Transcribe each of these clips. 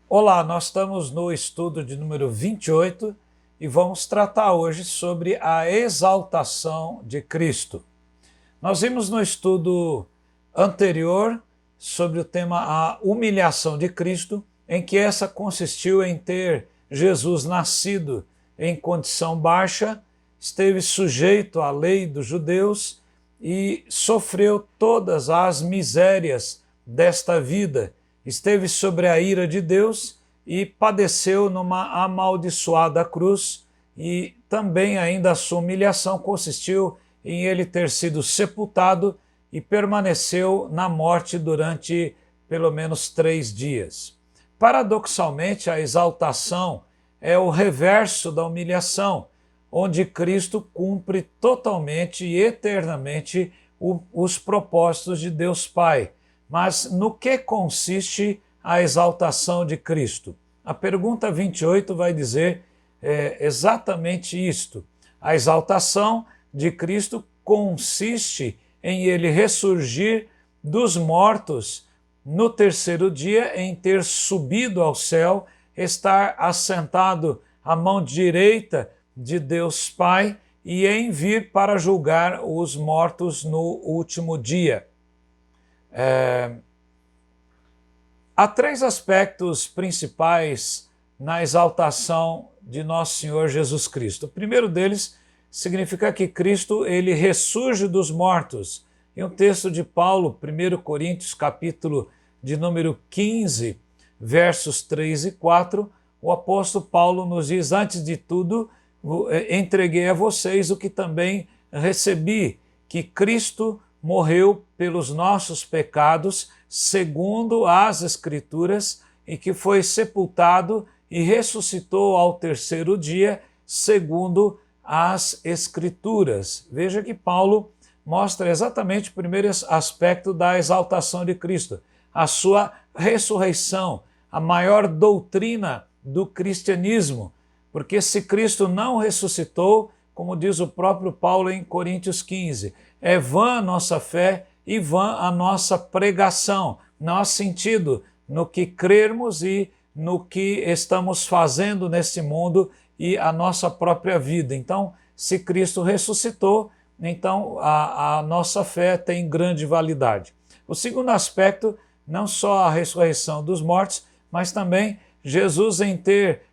Olá, nós estamos no estudo de número 28 e vamos tratar hoje sobre a exaltação de Cristo. Nós vimos no estudo anterior sobre o tema a humilhação de Cristo, em que essa consistiu em ter Jesus nascido em condição baixa, esteve sujeito à lei dos judeus e sofreu todas as misérias desta vida. Esteve sobre a ira de Deus e padeceu numa amaldiçoada cruz, e também ainda a sua humilhação consistiu em ele ter sido sepultado e permaneceu na morte durante pelo menos 3 dias. Paradoxalmente, a exaltação é o reverso da humilhação, onde Cristo cumpre totalmente e eternamente os propósitos de Deus Pai. Mas no que consiste a exaltação de Cristo? A pergunta 28 vai dizer exatamente isto. A exaltação de Cristo consiste em ele ressurgir dos mortos no 3º dia, em ter subido ao céu, estar assentado à mão direita de Deus Pai e em vir para julgar os mortos no último dia. Há 3 aspectos principais na exaltação de nosso Senhor Jesus Cristo. O primeiro deles significa que Cristo ele ressurge dos mortos. Em um texto de Paulo, 1 Coríntios, capítulo de número 15, versos 3 e 4, o apóstolo Paulo nos diz: antes de tudo, entreguei a vocês o que também recebi, que Cristo morreu pelos nossos pecados, segundo as Escrituras, e que foi sepultado e ressuscitou ao 3º dia, segundo as Escrituras. Veja que Paulo mostra exatamente o primeiro aspecto da exaltação de Cristo, a sua ressurreição, a maior doutrina do cristianismo, porque se Cristo não ressuscitou, como diz o próprio Paulo em Coríntios 15, é vã a nossa fé e vã a nossa pregação. Não há sentido no que crermos e no que estamos fazendo nesse mundo e a nossa própria vida. Então, se Cristo ressuscitou, então a nossa fé tem grande validade. O segundo aspecto, não só a ressurreição dos mortos, mas também Jesus em ter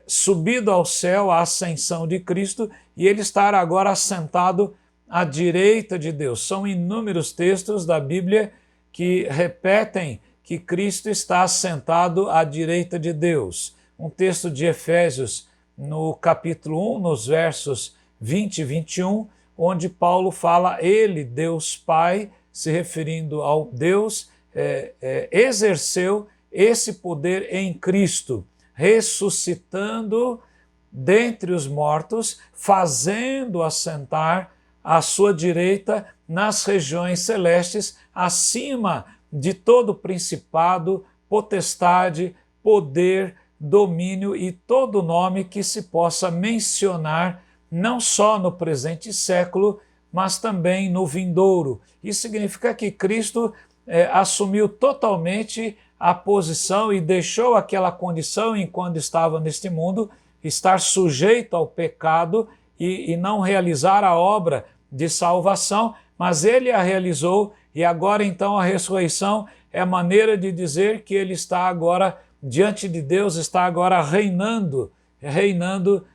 subido ao céu, a ascensão de Cristo, e ele estar agora assentado à direita de Deus. São inúmeros textos da Bíblia que repetem que Cristo está assentado à direita de Deus. Um texto de Efésios, no capítulo 1, nos versos 20 e 21, onde Paulo fala, ele, Deus Pai, se referindo ao Deus, exerceu esse poder em Cristo, ressuscitando dentre os mortos, fazendo assentar à sua direita nas regiões celestes, acima de todo principado, potestade, poder, domínio e todo nome que se possa mencionar, não só no presente século, mas também no vindouro. Isso significa que Cristo assumiu totalmente a posição e deixou aquela condição enquanto estava neste mundo, estar sujeito ao pecado e não realizar a obra de salvação, mas ele a realizou, e agora então a ressurreição é a maneira de dizer que ele está agora diante de Deus, está agora reinando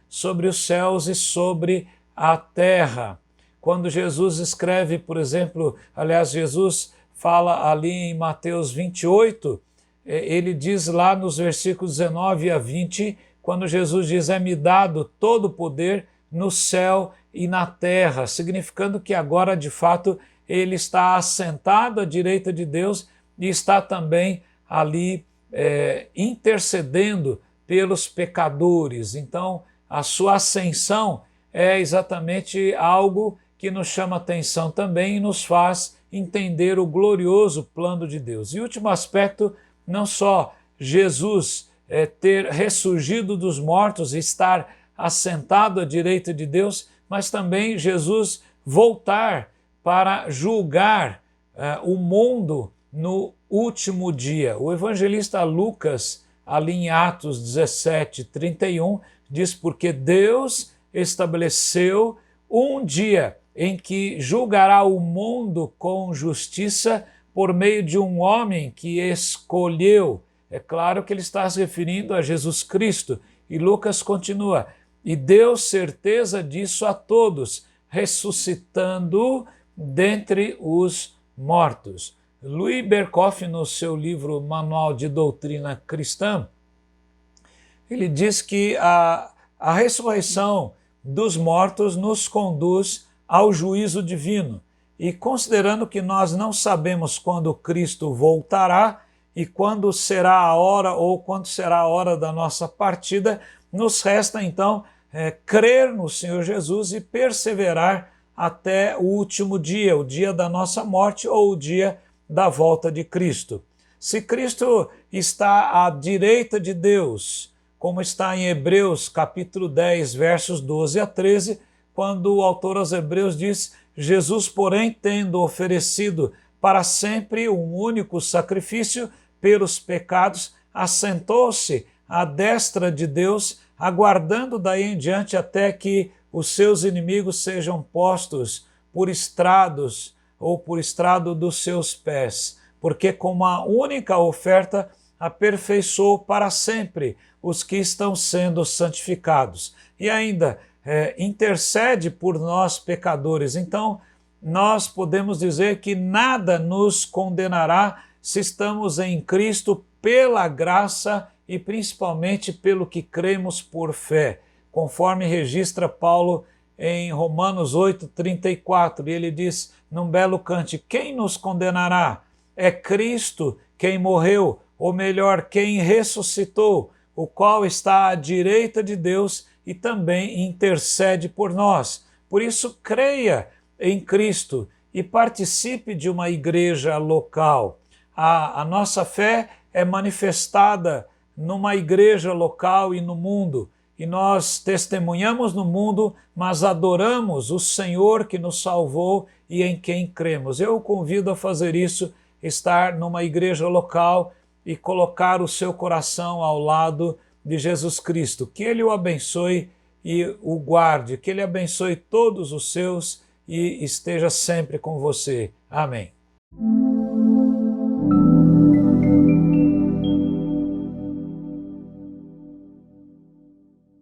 sobre os céus e sobre a terra. Quando Jesus escreve, por exemplo, Jesus fala ali em Mateus 28, ele diz lá nos versículos 19 a 20, quando Jesus diz, é-me dado todo o poder no céu e na terra, significando que agora, de fato, ele está assentado à direita de Deus e está também ali intercedendo pelos pecadores. Então, a sua ascensão é exatamente algo que nos chama atenção também e nos faz entender o glorioso plano de Deus. E último aspecto, não só Jesus ter ressurgido dos mortos e estar assentado à direita de Deus, mas também Jesus voltar para julgar o mundo no último dia. O evangelista Lucas, ali em Atos 17:31, diz: porque Deus estabeleceu um dia em que julgará o mundo com justiça por meio de um homem que escolheu. É claro que ele está se referindo a Jesus Cristo. E Lucas continua: e deu certeza disso a todos, ressuscitando dentre os mortos. Louis Berkhoff, no seu livro Manual de Doutrina Cristã, ele diz que a ressurreição dos mortos nos conduz ao juízo divino. E considerando que nós não sabemos quando Cristo voltará e quando será a hora ou quando será a hora da nossa partida, nos resta então crer no Senhor Jesus e perseverar até o último dia, o dia da nossa morte ou o dia da volta de Cristo. Se Cristo está à direita de Deus, como está em Hebreus capítulo 10, versos 12 a 13, quando o autor aos Hebreus diz: Jesus, porém, tendo oferecido para sempre um único sacrifício pelos pecados, assentou-se à destra de Deus, aguardando daí em diante até que os seus inimigos sejam postos por estrados ou por estrado dos seus pés, porque com uma única oferta aperfeiçoou para sempre os que estão sendo santificados. E ainda intercede por nós pecadores. Então, nós podemos dizer que nada nos condenará se estamos em Cristo pela graça e principalmente pelo que cremos por fé, conforme registra Paulo em Romanos 8:34, e ele diz num belo cante: quem nos condenará? É Cristo quem morreu, ou melhor, quem ressuscitou, o qual está à direita de Deus e também intercede por nós. Por isso, creia em Cristo e participe de uma igreja local. A nossa fé é manifestada numa igreja local e no mundo, e nós testemunhamos no mundo, mas adoramos o Senhor que nos salvou e em quem cremos. Eu o convido a fazer isso, estar numa igreja local e colocar o seu coração ao lado de Jesus Cristo. Que Ele o abençoe e o guarde, que Ele abençoe todos os seus e esteja sempre com você. Amém.